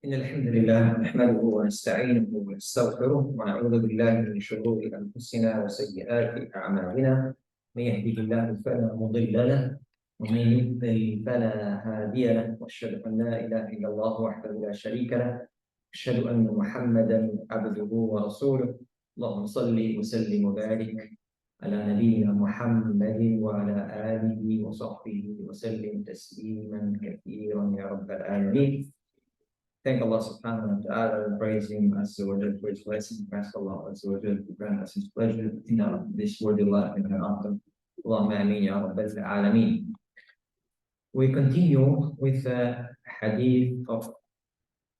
إن الحمد لله نحمده ونستعينه ونستغفره ونعوذ بالله من شرور أنفسنا وسيئات أعمالنا. من يهده الله فلا مضل له ومن يضلل فلا هادي له، وأشهد أن لا إله إلا الله وحده لا شريك له، أشهد أن محمدا عبده ورسوله. اللهم صل وسلم وبارك على نبينا محمد وعلى آله وصحبه وسلم تسليما كثيرا يا رب العالمين. Thank Allah subhanahu wa ta'ala and praise Him Azza wa Jal for His blessing. Ask Allah Azza wa Jal to grant us His pleasure in this worthy life and hereafter. Allahumma ameen ya Rabbal Alameen. We continue with the hadith of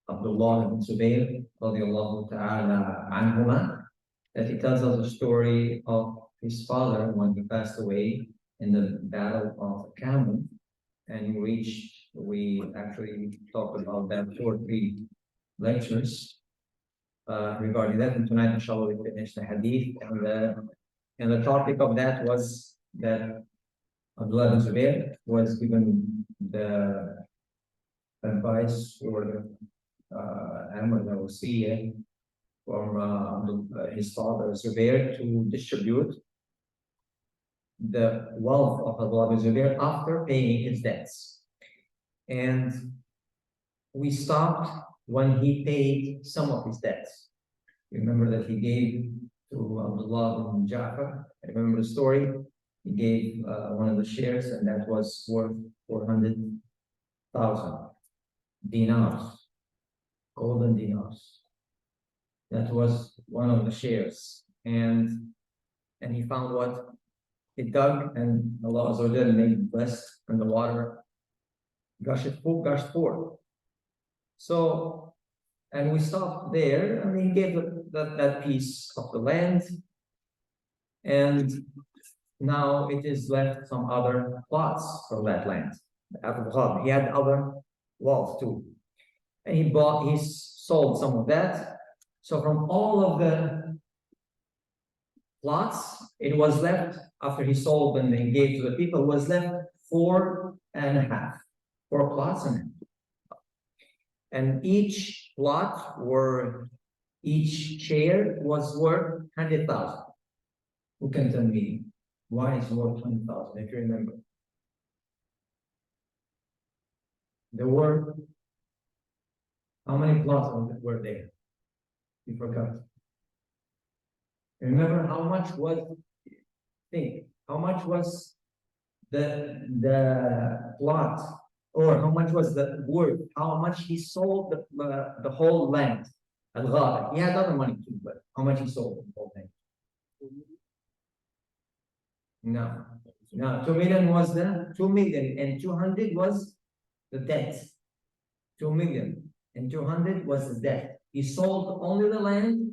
Abdullah ibn Zubayr radiallahu ta'ala anhuma, that he tells us a story of his father when he passed away in the battle of Commandment. And we actually talked about that 2 or 3 lectures regarding that. And tonight, inshallah, we finish the hadith. And the topic of that was that Abdullah bin Zubayr was given the advice or the amr that was from his father Zubayr to distribute the wealth of Abdullah bin Zubayr after paying his debts. And we stopped when he paid some of his debts. Remember that he gave to Abdullah bin Ja'far. I remember the story. He gave one of the shares, and that was worth 400,000 dinars, golden dinars. That was one of the shares. And he found what? It dug, and Allah Azza wa Jalla made blessed, and the water gushed forth. So, and we stopped there, and he gave that piece of the land, and now it is left some other plots from that land. He had other wealth too, and he sold some of that. So from all of the plots, it was left, after he sold and he gave to the people, it was left 4 plots and a half. And each plot or each share was worth 100,000. Who can tell me why it's worth 100,000, if you remember? There were, how many plots were there? You forgot. Remember how much was, how much was the plot, or how much was the worth, how much he sold the whole land? Al-Ghaba. He had other money too, but how much he sold the whole thing? No, 2 million was the 2 million and 200 was the debt. 2 million and 200 was the debt. He sold only the land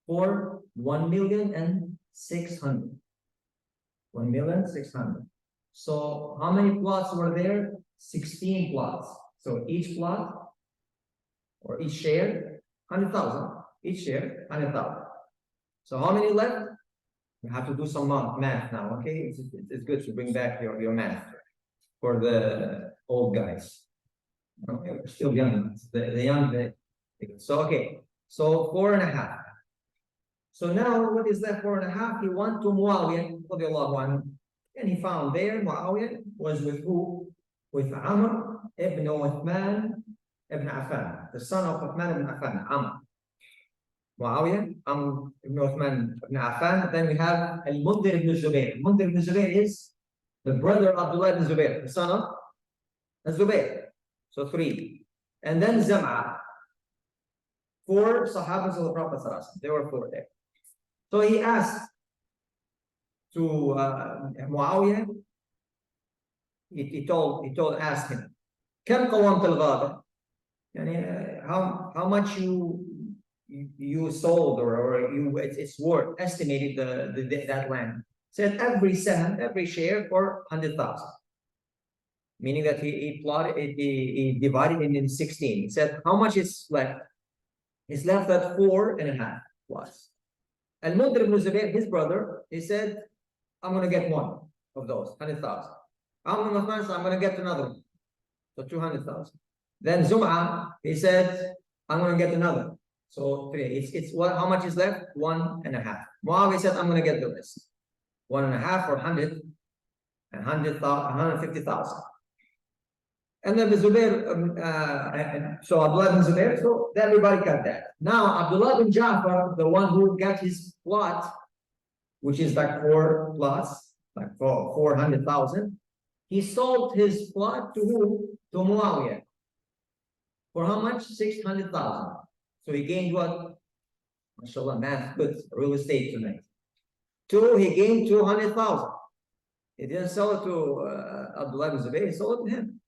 for 1,600,000. 1,600,000. So how many plots were there? 16 plots. So each plot or each share, 100,000. Each share, 100,000. So how many left? You have to do some math now, okay? It's good to bring back your math for the old guys. Okay, we're still young. The young. So okay. So 4.5. So now what is that 4.5? He went to Muawiyah, and he found there Muawiyah was with who? With Amr ibn Uthman ibn Affan, the son of Uthman ibn Affan, Amr. Muawiyah, Amr ibn Uthman ibn Affan. Then we have Al-Mundhir ibn Zubayr. Al-Mundhir ibn Zubayr is the brother of Abdullah ibn Zubayr, the son of Zubayr. So 3. And then Zam'a. 4 Sahabas of the Prophet. There were 4 there. So he asked to Muawiyah, asked him, كم قومت الغابة? How much you sold or it's worth, estimated that land? Said every share for 100,000. Meaning that he divided it into 16. He said, how much is left? It's left at 4.5 plots. Al-Mundhir ibn Zubayr, his brother, he said, I'm going to get one of those, 100,000. I'm going to get another one, so 200,000. Then Zum'ah, he said, I'm going to get another. So it's what? How much is left? 1.5. Muawiyah said, I'm going to get the rest. 1.5 or 100, 150,000. And then the Zubair, so Abdullah bin Zubair, so everybody got that. Now, Abdullah bin Ja'far, the one who got his plot, which is like 4 plots, like for 400,000, he sold his plot to who? To Muawiyah. For how much? 600,000. So he gained what? MashaAllah, math, good, real estate tonight. He gained 200,000. He didn't sell it to Abdullah bin Zubayr, he sold it to him.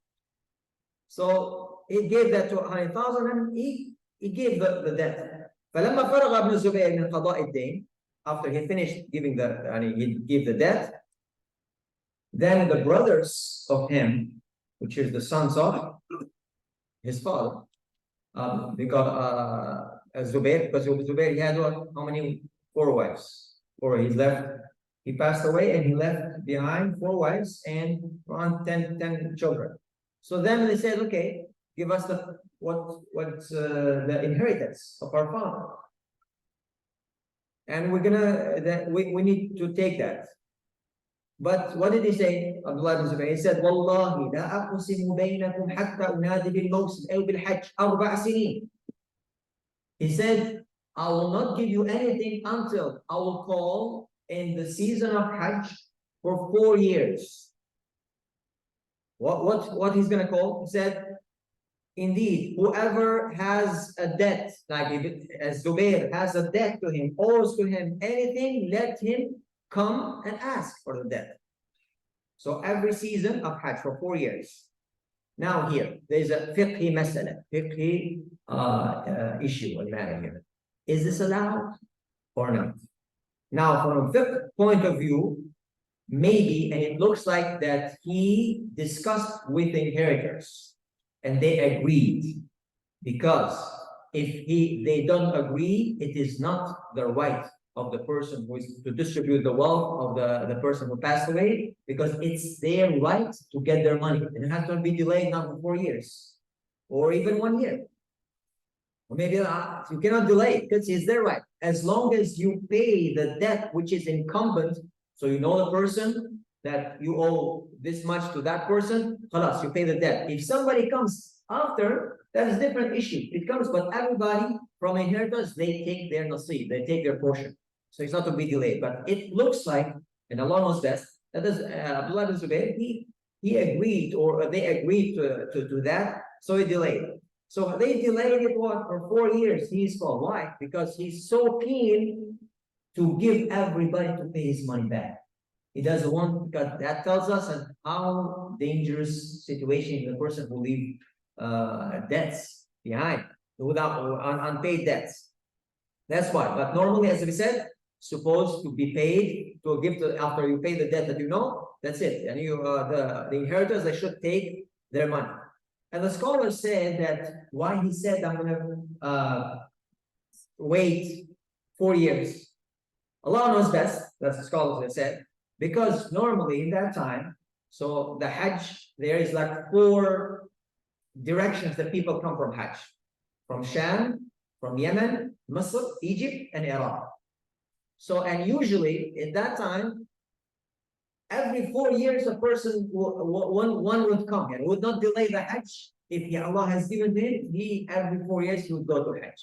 So he gave that 200,000 and he gave the debt. فلما فرغ ابن الزبير من قضاء الدين, after he finished giving he gave the debt, then the brothers of him, which is the sons of his father, because Zubair, he had how many? 4 wives. Or he passed away and he left behind 4 wives and around 10 children. So then they said, okay, give us the inheritance of our father. And we need to take that. But what did he say? Abdullah bin Zubayr, he said, Wallahi la aqsimu baynakum hatta unadi bil mawsim aw bil hajj 4 sinin. He said, I will not give you anything until I will call in the season of Hajj for 4 years. What he's going to call? He said, indeed, whoever has a debt, like as Zubair has a debt to him, owes to him anything, let him come and ask for the debt. So every season of Hajj for 4 years. Now here, there's a fiqhi masala, fiqhi issue and matter here. Is this allowed or not? Now, from a fiqh point of view, maybe, and it looks like that he discussed with the inheritors and they agreed, because if they don't agree, it is not the right of the person who is to distribute the wealth of the person who passed away, because it's their right to get their money. And it has to be delayed now for 4 years or even 1 year. Or maybe you cannot delay because it's their right. As long as you pay the debt which is incumbent, so you know the person that you owe this much to that person, khalas, you pay the debt. If somebody comes after, that is a different issue. It comes, but everybody from inheritance, they take their nasib, they take their portion. So it's not to be delayed. But it looks like, and Allah knows best, that is Abdullah bin Zubayr, he agreed, or they agreed to that, so he delayed. So they delayed it for 4 years. He's called. Why? Because he's so keen to give everybody to pay his money back. He doesn't want, because that tells us how dangerous situation the person who leave debts behind, without unpaid debts. That's why. But normally, as we said, supposed to be paid to give after you pay the debt that you know. That's it. And the inheritors, they should take their money. And the scholars said that why he said, I'm going to wait 4 years. Allah knows best. That's the scholars have said. Because normally in that time, so the Hajj, there is like 4 directions that people come from Hajj. From Sham, from Yemen, Misr, Egypt, and Iraq. So, and usually in that time, every 4 years, a person, one would come and would not delay the Hajj. If Allah has given him, every 4 years, he would go to Hajj.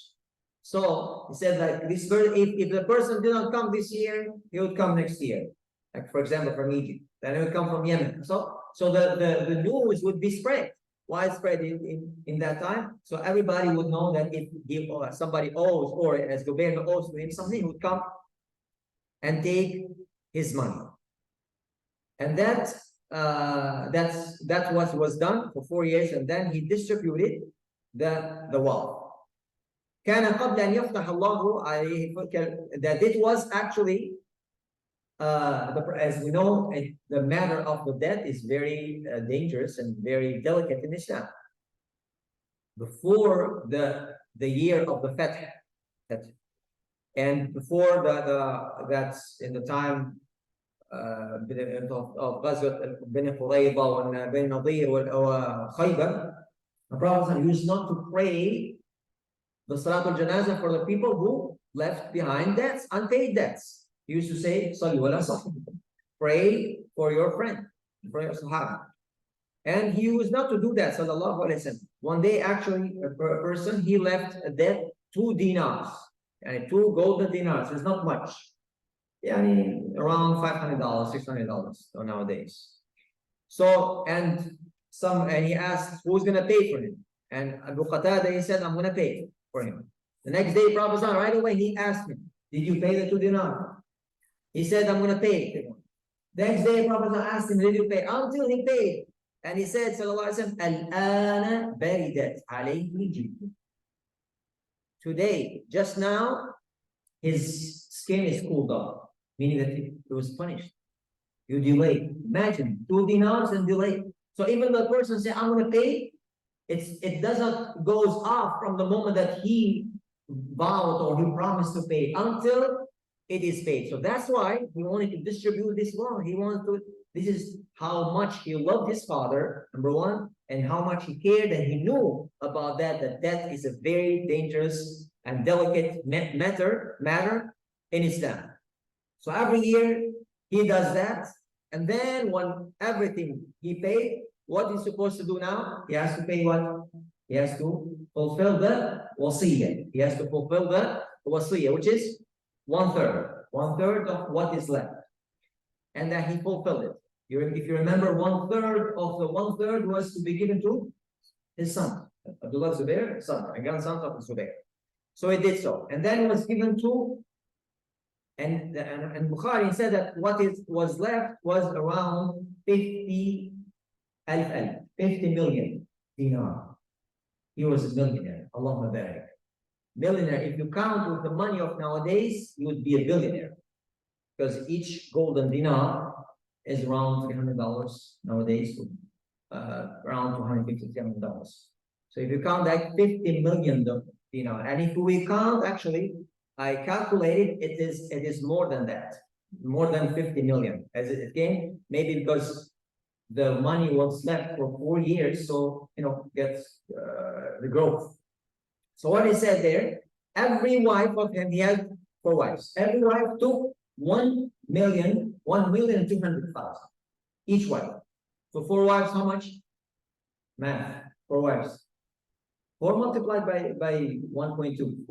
So he said that this, if the person did not come this year, he would come next year. Like for example, from Egypt, then he would come from Yemen. So the news would be spread, widespread in that time. So everybody would know that if somebody owes, or as Zubair owes to him something, he would come and take his money. And that's what was done for 4 years, and then he distributed the wealth. كان قبل أن يفتح الله عليه, that it was actually as we know, the matter of the debt is very dangerous and very delicate in Islam. Before the year of the Fath, and before that's in the time of Ghazwat Bani Qurayza and Bani Nadir and Khaybar, The Prophet used not to pray the Salatul Janazah for the people who left behind debts, unpaid debts. He used to say, Sallu ala sahibikum. Pray for your friend, for your Sahaba. And he used not to do that, sallallahu alayhi wa sallam. One day, actually, a person, he left a debt 2 dinars, and 2 golden dinars. It's not much. Yeah, around $500, $600 nowadays. So, and he asked who's gonna pay for him. And Abu Qatada, he said, I'm gonna pay for him. The next day, Prophet right away, he asked him, did you pay the 2 dinars? He said, I'm gonna pay. The next day, Prophet asked him, did you pay? Until he paid. And he said, sallallahu alayhi wa sallam, Al-ana baridat alayhi jildu. Today, just now, his skin is cooled off, meaning that he was punished. You delay. Imagine 2 dinars and delay. So even the person say, I'm going to pay, it doesn't goes off from the moment that he vowed or he promised to pay until it is paid. So that's why he wanted to distribute this loan. He wanted to. This is how much he loved his father, number one, and how much he cared, and he knew about that death is a very dangerous and delicate matter in Islam. So every year he does that, and then when everything he paid, what he's supposed to do now? He has to pay what? He has to fulfill the wasiyah. He has to fulfill the wasiyah, which is 1/3. 1/3 of what is left. And then he fulfilled it. If you remember, 1/3 of the 1/3 was to be given to his son, Abdullah Zubair, son, a grandson of Zubair. So he did so. And then it was given to, and Bukhari said that what was left was around 50 million dinar. He was a millionaire. Allahumma barik. Millionaire. If you count with the money of nowadays, you would be a billionaire. Because each golden dinar is around $300 nowadays, around $250, $300. So if you count that 50 million dinar, and if we count, actually, I calculated it is more than that, more than 50 million. As it came, maybe because the money was left for 4 years, so gets the growth. So what he said there, every wife of him, he had 4 wives. Every wife took 1,200,000 each wife. So 4 wives, how much? Math. 4 wives. 4 multiplied by 1.2.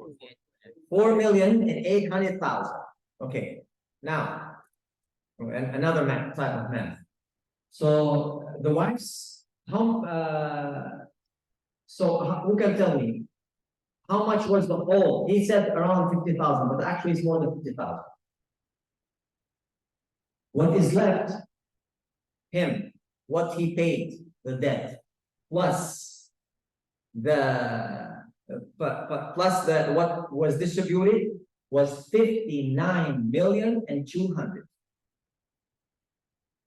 4,800,000. Okay. Now, another type of math. So the wives, who can tell me how much was the whole? He said around 50,000, but actually it's more than 50,000. What is left? Him, what he paid, the debt, plus what was distributed was 59,200,000.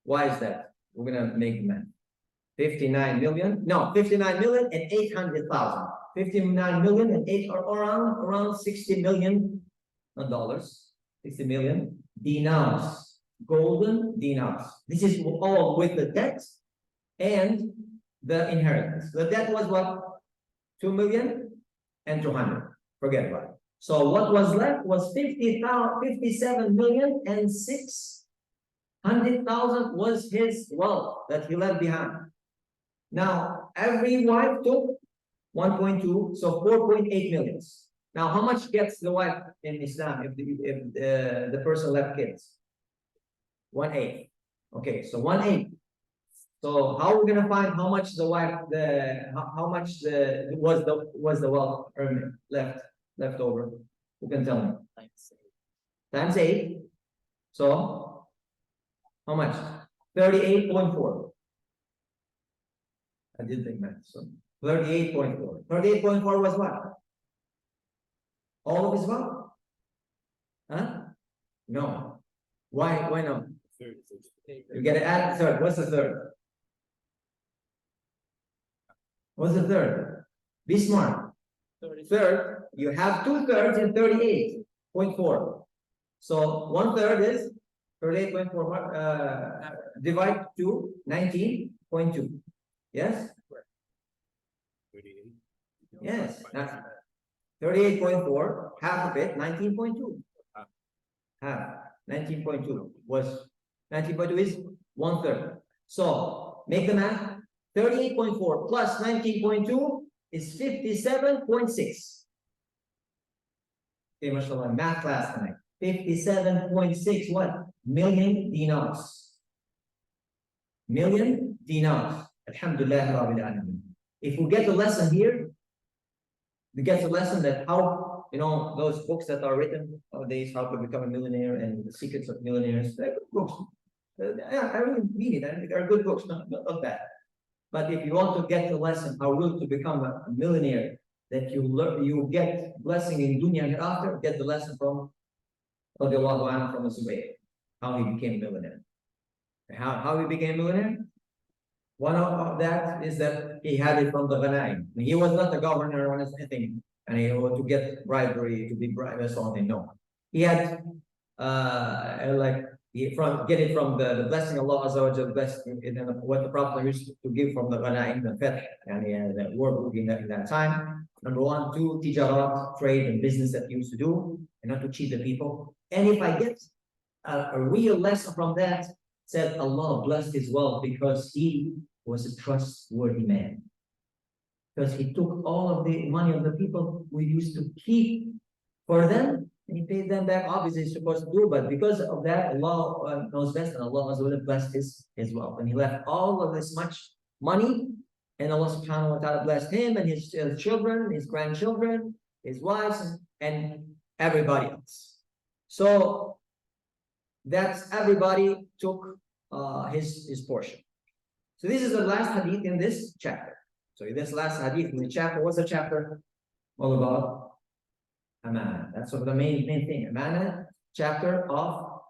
Why is that? We're gonna make the math. 59,800,000. 59,008,000 or around 60 million, not dollars, 60 million dinars. Golden dinars. This is all with the debt and the inheritance. The debt was what? 2,200,000. Forget about it. So what was left was 57,600,000 was his wealth that he left behind. Now every wife took 1.2, so 4.8 million. Now how much gets the wife in Islam if the person left kids? 1/8. Okay, so 1/8. So how are we gonna find how much the wife how much was the wealth left over? Who can tell me? Times 8. So how much? 38.4. I did think that. So 38.4. 38.4 was what? All of his wealth? Huh? No. Why no? You get to add third. What's the third? What's the third? Be smart. Third, you have 2/3 in 38.4. So 1/3 is 38.4. Divide to 19.2. Yes? Yes, 38.4, half of it, 19.2. Half, 19.2 was 19.2 is 1/3. So make the math. 38.4 plus 19.2 is 57.6. Okay, mashallah, math class tonight. 57.6 what? Million dinars. Million dinars. Alhamdulillah Rabbil Alameen. If we get the lesson here, we get the lesson that how, those books that are written nowadays, how to become a millionaire and the secrets of millionaires, they're good books. I really mean it. I think they're good books, not bad. But if you want to get the lesson how really to become a millionaire, that you learn, you get blessing in dunya and hereafter, get the lesson from radiallahu anhu from the Zubayr, how he became a millionaire. How he became a millionaire? One of that is that he had it from the Ghanaim. He was not the governor or anything, and he to get bribery, to be bribed or something. No, he had get it from the blessing Allah Azza wa Jalla blessed what the Prophet used to give from the Ghanaim, the Fath, and the work in that time. Number one, two, tijarat, trade and business that he used to do, and not to cheat the people. And if I get a real lesson from that, said Allah blessed his wealth because he was a trustworthy man. Because he took all of the money of the people we used to keep for them, and he paid them back. Obviously, he's supposed to do, but because of that, Allah knows best, and Allah blessed his wealth. And he left all of this much money, and Allah subhanahu wa ta'ala blessed him and his children, his grandchildren, his wives, and everybody else. So that's everybody took his portion. So this is the last hadith in this chapter. So this last hadith in the chapter, what's the chapter all about? Amana. That's sort of the main thing. Amana, chapter of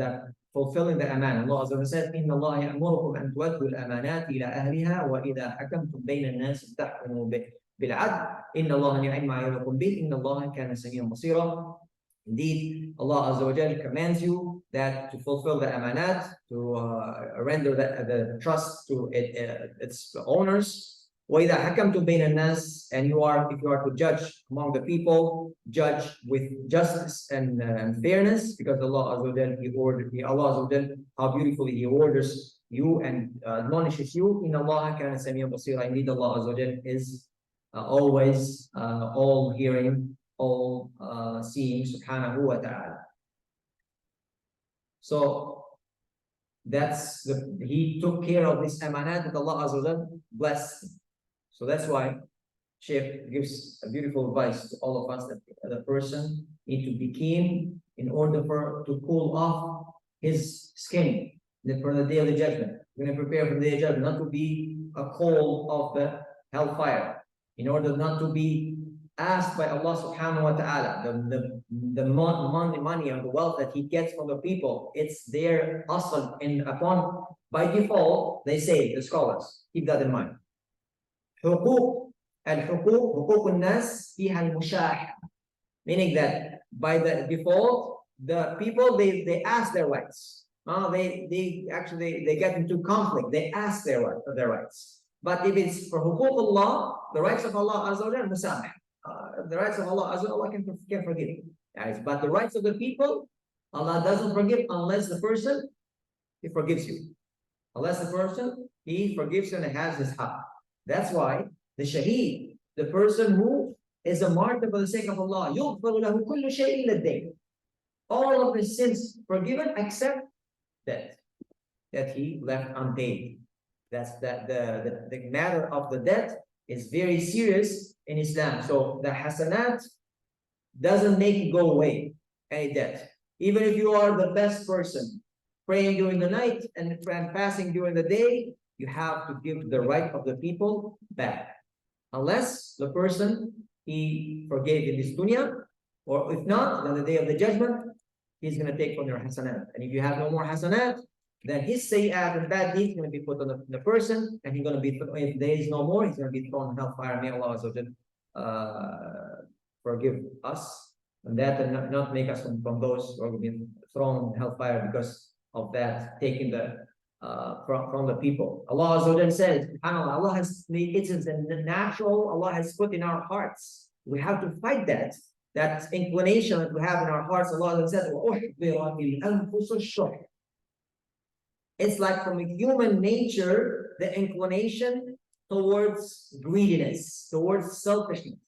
that fulfilling the amana. Allah Azza wa said, "Inna Allah ya'murukum an tu'addu al-amanati ila ahliha wa idha hakamtum bayna an-nas tahkumu bil-'adl. Inna Allah ni'ma ya'idukum bih. Inna Allah kana sami'an basira." Indeed, Allah Azza wa Jalla commands you that to fulfill the amanat, to render the trust to its owners. وَإِذَا حَكَمْتُمْ بَيْنَ النَّاسِ, and if you are to judge among the people, judge with justice and fairness, because Allah Azza wa Jalla, Allah Azza wa Jalla, how beautifully He orders you and admonishes you. إِنَّ اللَّهَ كَانَ سَمِيعًا بَصِيرًا. Indeed, Allah Azza wa Jalla is always all hearing, all seeing, subhanahu wa ta'ala. So that's he took care of this amanat that Allah Azza wa Jalla blessed. So that's why Shaykh gives a beautiful advice to all of us that the person need to be keen in order to cool off his skin for the day of the judgment. We're going to prepare for the day of judgment, not to be a coal of the hellfire, in order not to be asked by Allah subhanahu wa ta'ala, the money and the wealth that he gets from the people, it's their asl, and upon by default, they say, the scholars, keep that in mind. حقوق الناس فيها المشاحة, meaning that by the default, the people they ask their rights. They actually get into conflict. They ask their rights. But if it's for حقوق Allah, the rights of Allah Azza wa Jalla, musamah. The rights of Allah Azza wa Jalla can forgive. Guys, but the rights of the people, Allah doesn't forgive unless the person he forgives you. Unless the person he forgives you and has his heart. That's why the shaheed, the person who is a martyr for the sake of Allah, يُغْفَرُ لَهُ كُلُّ شَيْءٍ إِلَّا الدَّيْنِ. All of his sins forgiven except that he left unpaid. That's the matter of the debt is very serious in Islam. So the hasanat doesn't make it go away, any debt. Even if you are the best person, praying during the night and fasting during the day, you have to give the right of the people back. Unless the person he forgave in this dunya, or if not, then the day of the judgment, he's going to take from your hasanat. And if you have no more hasanat, then his sayyat and bad deeds going to be put on the person, and he's going to be, if there is no more, he's going to be thrown in hellfire. May Allah forgive us and that, and not make us from those who are going to be thrown in hellfire because of that, taking the from the people. Allah Azza wa Jalla says, SubhanAllah, Allah has made it is the natural Allah has put in our hearts. We have to fight that inclination that we have in our hearts. Allah says, it's like from a human nature, the inclination towards greediness, towards selfishness.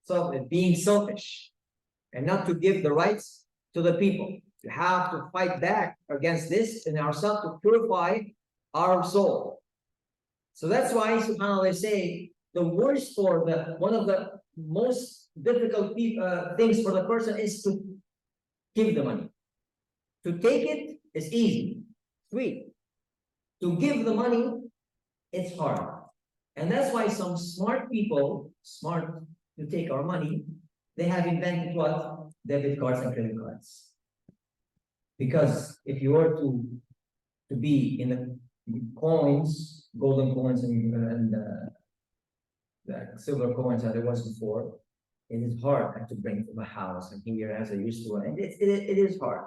So being selfish and not to give the rights to the people. You have to fight back against this in ourselves to purify our soul. So that's why, subhanAllah, they say the worst for one of the most difficult things for the person is to give the money. To take it is easy, sweet. To give the money, it's hard. And that's why some smart people, smart to take our money, they have invented what? Debit cards and credit cards. Because if you were to be in the coins, golden coins and the silver coins that it was before, it is hard to bring from the house and here as I used to. And it is hard.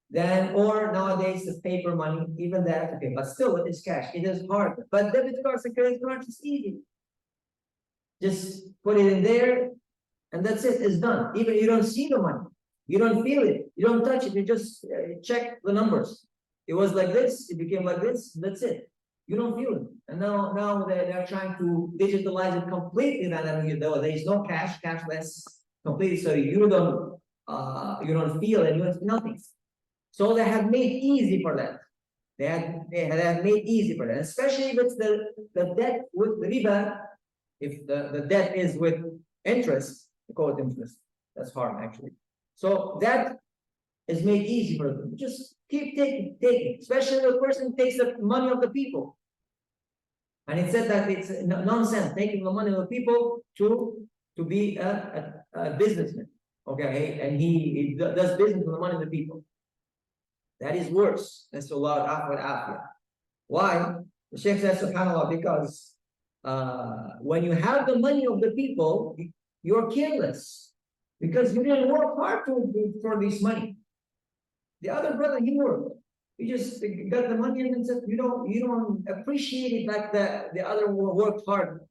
Then, or nowadays, the paper money, even that, okay, but still it is cash. It is hard. But debit cards and credit cards is easy. Just put it in there, and that's it. It's done. Even you don't see the money. You don't feel it. You don't touch it. You just check the numbers. It was like this. It became like this. That's it. You don't feel it. And now they're trying to digitalize it completely. There is no cashless, completely. So you don't feel it. It's nothing. So they have made easy for that. They have made easy for that. Especially if it's the debt with riba. If the debt is with interest, they call it interest. That's hard actually. So that is made easy for them. Just keep taking. Especially if the person takes the money of the people. And it said that it's nonsense taking the money of the people to be a businessman. Okay, and he does business with the money of the people. That is worse. That's Allah afiyah. Why? The Sheikh says, subhanAllah, because when you have the money of the people, you're careless. Because you didn't work hard for this money. The other brother, he worked. He just got the money and said, you don't appreciate it like the other one worked hard.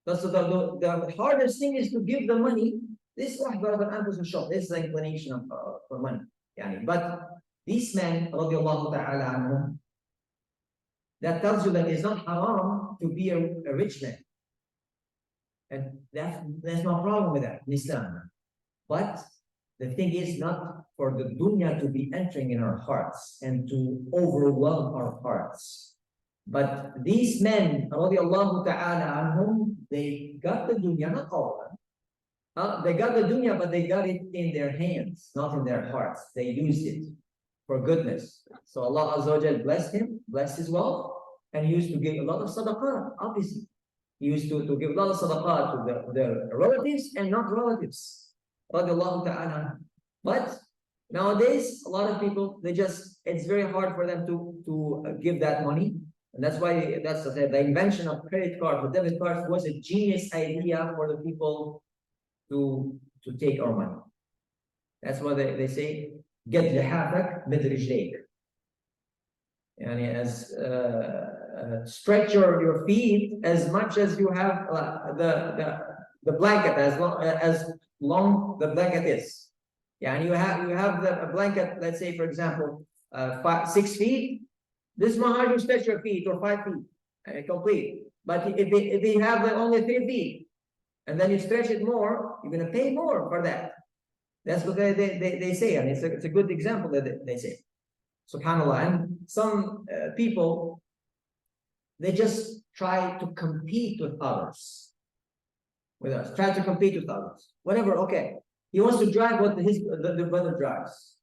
That's the hardest thing is to give the money. This is the inclination for money. But these men, radiallahu ta'ala anhum, that tells you that it's not haram to be a rich man. And there's no problem with that in Islam. But the thing is not for the dunya to be entering in our hearts and to overwhelm our hearts. But these men, radiallahu ta'ala anhum, they got the dunya, not all of them. They got the dunya, but they got it in their hands, not in their hearts. They used it for goodness. So Allah Azza wa Jal blessed him, blessed his wealth, and he used to give a lot of sadaqah, obviously. He used to give a lot of sadaqah to the relatives and not relatives. Radiallahu ta'ala. But nowadays, a lot of people, it's very hard for them to give that money. And that's why the invention of credit card or debit cards was a genius idea for the people to take our money. That's why they say, get لحافك مثل رجليك. As stretch your feet as much as you have the blanket, as long the blanket is. You have the blanket, let's say for example 6 feet. This is how you stretch your feet, or 5 feet complete. But if you have only 3 feet and then you stretch it more, you're going to pay more for that. That's what they say, and it's a good example that they say. SubhanAllah. And some people, they just try to compete with others. Try to compete with others. Whatever, okay. He wants to drive what the brother drives.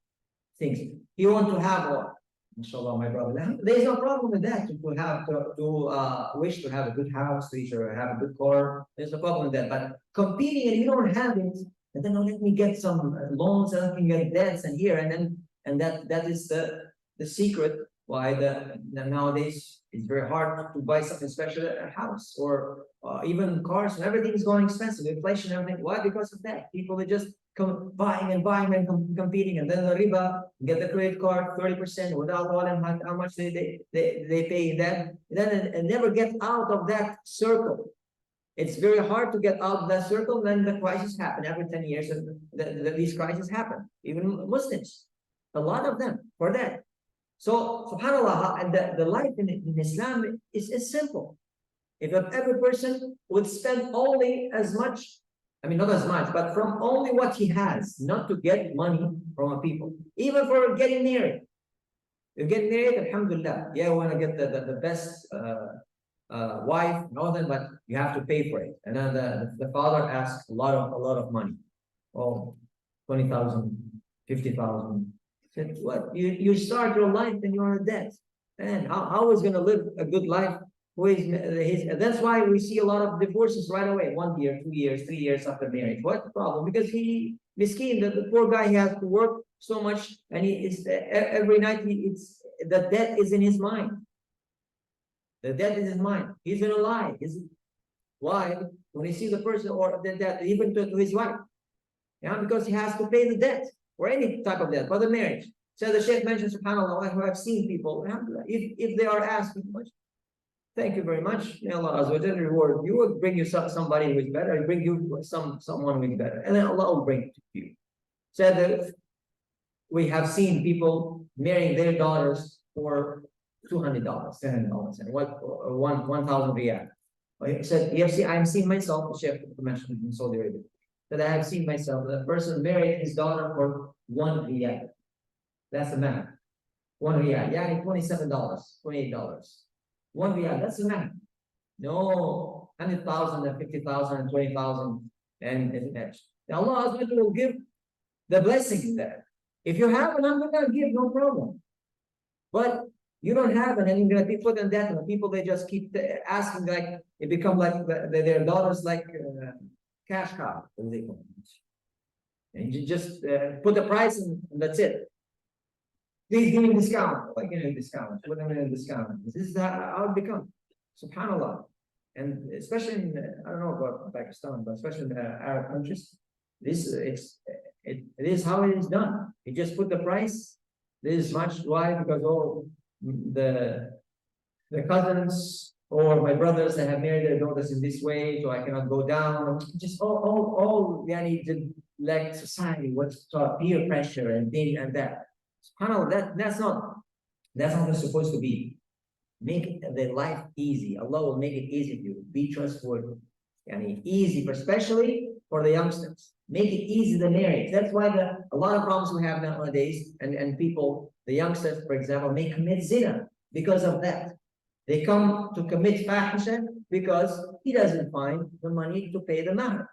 Things. He wants to have what? Inshallah, my brother. There's no problem with that. To wish to have a good house, to have a good car. There's no problem with that. But competing and you don't have it, and then let me get some loans and I can get debts and here and then, and that is the secret why nowadays it's very hard to buy something special, a house or even cars, and everything is going expensive, inflation, everything. Why? Because of that. People are just buying and buying and competing, and then the riba, get the credit card 30% without telling how much they pay that, then and never get out of that circle. It's very hard to get out of that circle. Then the crisis happen every 10 years, and these crises happen. Even Muslims, a lot of them for that. So, subhanAllah, and the life in Islam is simple. If every person would spend only as much, I mean, not as much, but from only what he has, not to get money from people, even for getting married. You get married, alhamdulillah. Yeah, we want to get the best wife and all that, but you have to pay for it. And then the father asks a lot of money. Oh, 20,000, 50,000. Said, what? You start your life and you're in debt. And how is going to live a good life? That's why we see a lot of divorces right away. 1 year, 2 years, 3 years after marriage. What's the problem? Because he miskin, the poor guy, he has to work so much, and he is every night the debt is in his mind. The debt is in his mind. He's gonna lie. Why? When he sees the person or the debt, even to his wife. Yeah, because he has to pay the debt or any type of debt for the marriage. So the Shaykh mentions, subhanAllah, I have seen people, if they are asked much, thank you very much. May Allah Azza wa Jalla reward you, will bring you somebody who is better, and bring you someone who is better, and then Allah will bring it to you. So that we have seen people marrying their daughters for $200, $300, and 1,000 riyal. He said, I'm seeing myself, the Shaykh mentioned in Saudi Arabia, that I have seen myself, that person married his daughter for 1 riyal. That's the math. 1 riyal, yeah, $27, $28. 1 riyal, that's the math. No, 100,000 and 50,000 and 20,000 and next. Allah will give the blessing in that. If you have an alhamdulillah, give, no problem. But you don't have it, and you're going to be put in debt, and people, they just keep asking, like, it become like their daughters like cash cow. And you just put the price and that's it. Please give me a discount. Like, give me a discount. Put them in a discount. This is how it becomes. Subhanallah. And especially in, I don't know about Pakistan, but especially in the Arab countries, it is how it is done. You just put the price. This is much. Why? Because all the cousins or my brothers that have married their daughters in this way, so I cannot go down. Just all need to, like, society, what's taught, peer pressure and this and that. SubhanAllah, that's not what it's supposed to be. Make the life easy. Allah will make it easy for you. Be trustworthy. Easy, especially for the youngsters. Make it easy the marriage. That's why a lot of problems we have nowadays, and people, the youngsters, for example, may commit zina because of that. They come to commit fahisha because he doesn't find the money to pay the mahr.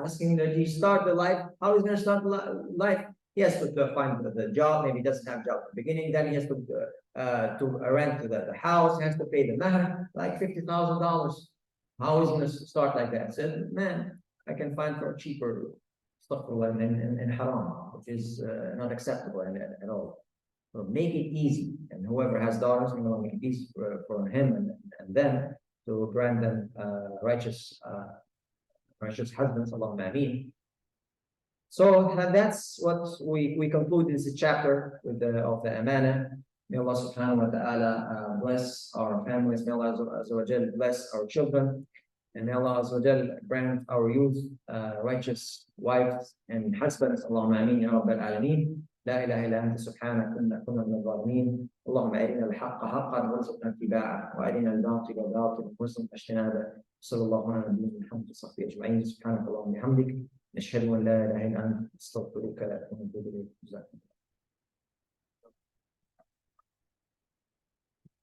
Asking that he start the life, how is he going to start the life? He has to find the job. Maybe he doesn't have a job at the beginning. Then he has to rent the house. He has to pay the mahr, like $50,000. How is he going to start like that? Said, man, I can find for cheaper stuff in haram, which is not acceptable at all. So make it easy, and whoever has daughters, we will make it easy for him and them to grant them righteous husbands. Allahumma ameen. So that's what we conclude this chapter with of the amana. May Allah subhanahu wa ta'ala bless our families. May Allah azza wa jal bless our children. And may Allah azza wa jal grant our youth righteous wives and husbands. Allahumma ameen ya rabbal alameen. لا إله إلا أنت سبحانك كنا من الظالمين. اللهم أرنا الحق حقا وارزقنا اتباعه، وأرنا الباطل باطلا وارزقنا اجتنابه. صلى الله على نبينا محمد وصحبه أجمعين. سبحانك اللهم وبحمدك نشهد أن لا إله إلا أنت نستغفرك ونتوب إليك.